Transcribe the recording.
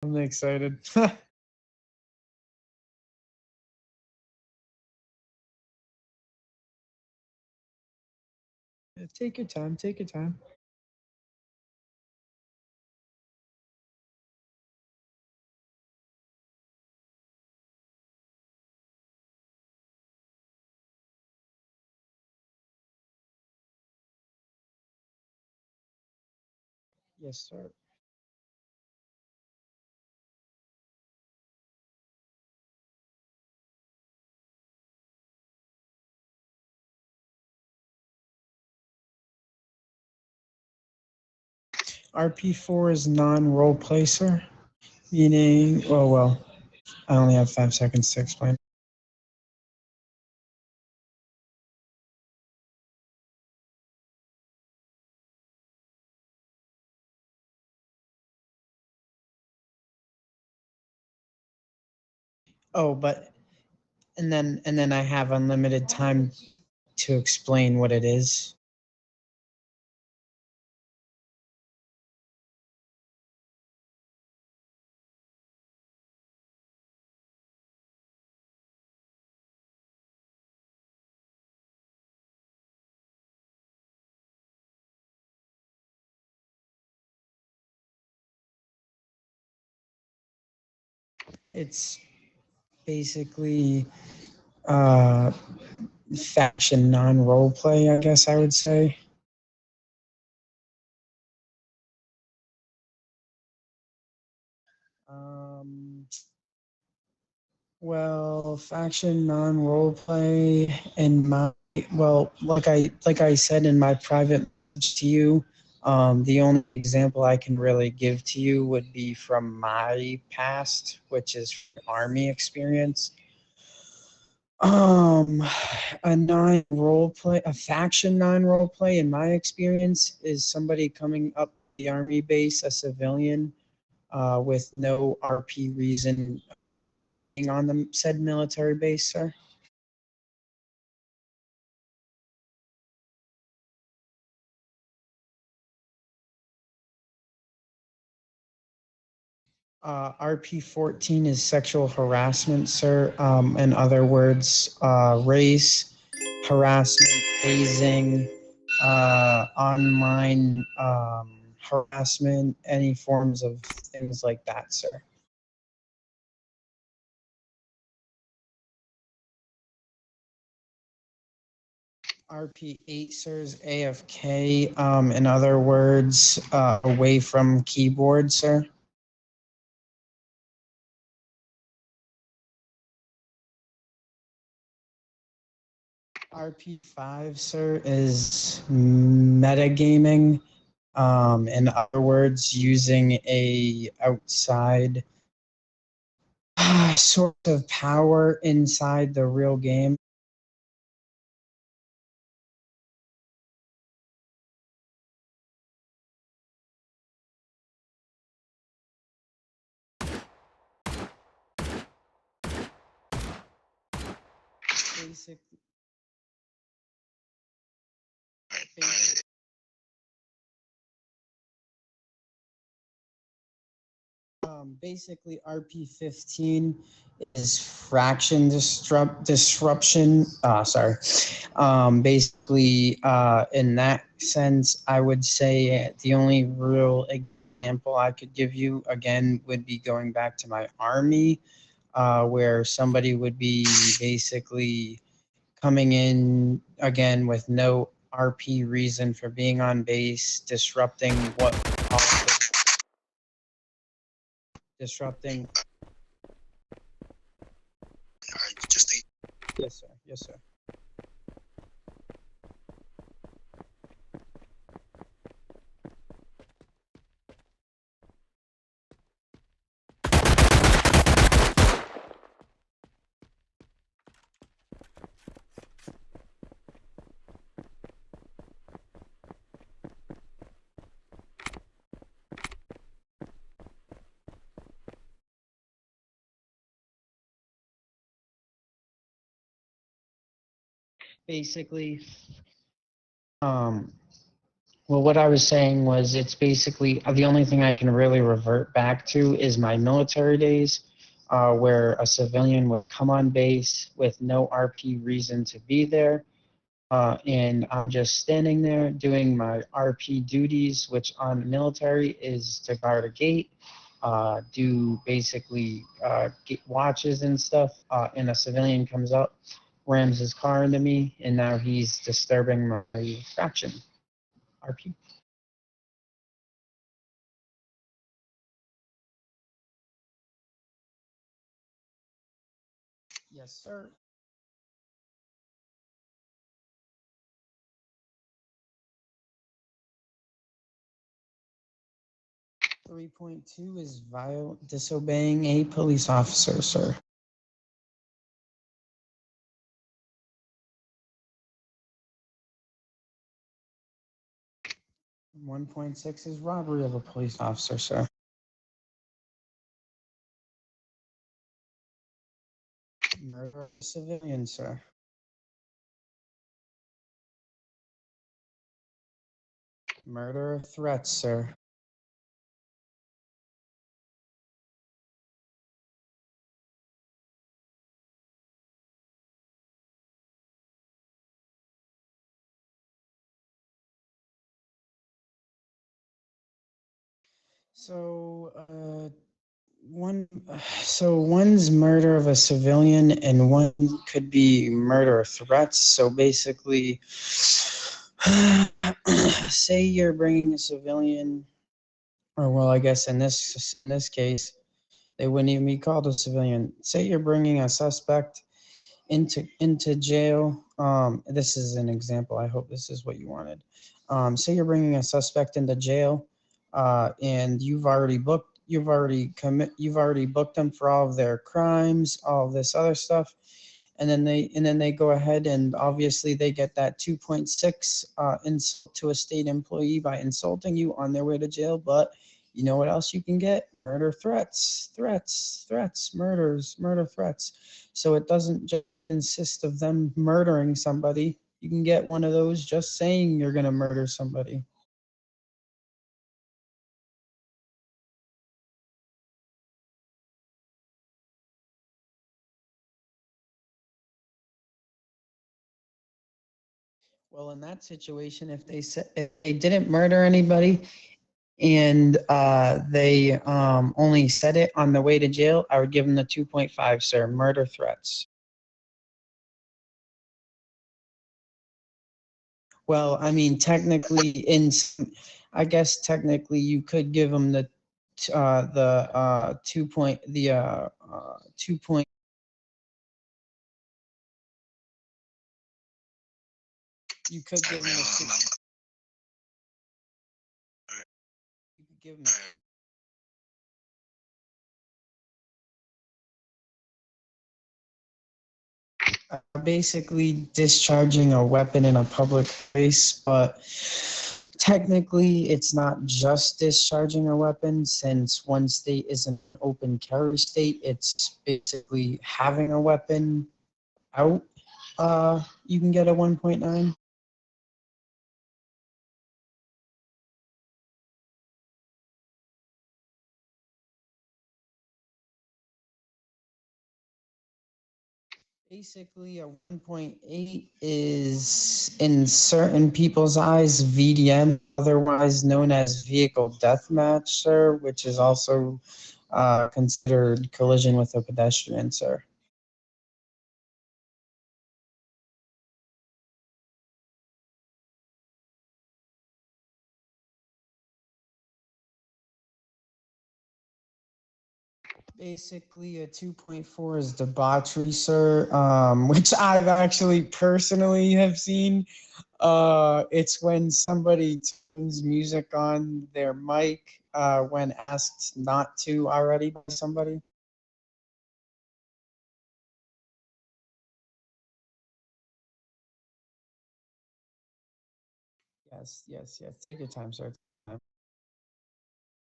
I'm excited. Take your time. Take your time. Yes, sir. RP4 is non-role play, sir. Meaning, oh well, I only have 5 seconds to explain. Oh, but and then I have unlimited time to explain what it is. It's basically uh, faction non-role play, I guess I would say. Um, well, faction non-role play and my well, like I said in my private message to you, the only example I can really give to you would be from my past, which is army experience. Um, a non-role play, a faction non-role play, in my experience, is somebody coming up the army base, a civilian, with no RP reason being on the said military base, sir. RP14 is sexual harassment, sir. In other words, race, harassment, hazing, online harassment, any forms of things like that, sir. RP8, sir, is AFK. In other words, away from keyboard, sir. RP5, sir, is metagaming. In other words, using a outside source of power inside the real game. Basically, basically RP15 is fraction disruption. Sorry. Basically, in that sense, I would say the only real example I could give you again would be going back to my army, where somebody would be basically coming in again with no RP reason for being on base, disrupting. Yes, sir. Yes, sir. Basically, um, Well, what I was saying was it's basically the only thing I can really revert back to is my military days, where a civilian would come on base with no RP reason to be there. And I'm just standing there doing my RP duties, which on the military is to guard a gate, do basically get watches and stuff. And a civilian comes up, rams his car into me, and now he's disturbing my faction RP. Yes, sir. 3.2 is disobeying a police officer, sir. 1.6 is robbery of a police officer, sir. Murder of a civilian, sir. Murder of threats, sir. So, one's murder of a civilian and one could be murder of threats. So basically, say you're bringing a civilian, or well, I guess in this case, they wouldn't even be called a civilian. Say you're bringing a suspect into jail. This is an example. I hope this is what you wanted. Say you're bringing a suspect into jail, and you've already booked them for all of their crimes, all of this other stuff, and then they go ahead and obviously they get that 2.6 insult to a state employee by insulting you on their way to jail. But you know what else you can get? Murder threats, murder threats. So it doesn't just consist of them murdering somebody. You can get one of those just saying you're going to murder somebody. Well, in that situation, if they didn't murder anybody and they only said it on the way to jail, I would give them the 2.5, sir. Murder threats. Well, I mean, I guess technically you could give them the 2 point. You could give them you could give them basically discharging a weapon in a public place, but technically it's not just discharging a weapon since one state is an open carry state. It's basically having a weapon out. You can get a 1.9. Basically, a 1.8 is, in certain people's eyes, VDM, otherwise known as vehicle deathmatch, sir, which is also considered collision with a pedestrian, sir. Basically, a 2.4 is debauchery, sir, which I've actually personally have seen. It's when somebody turns music on their mic when asked not to already by somebody. Yes, yes, yes. Take your time, sir.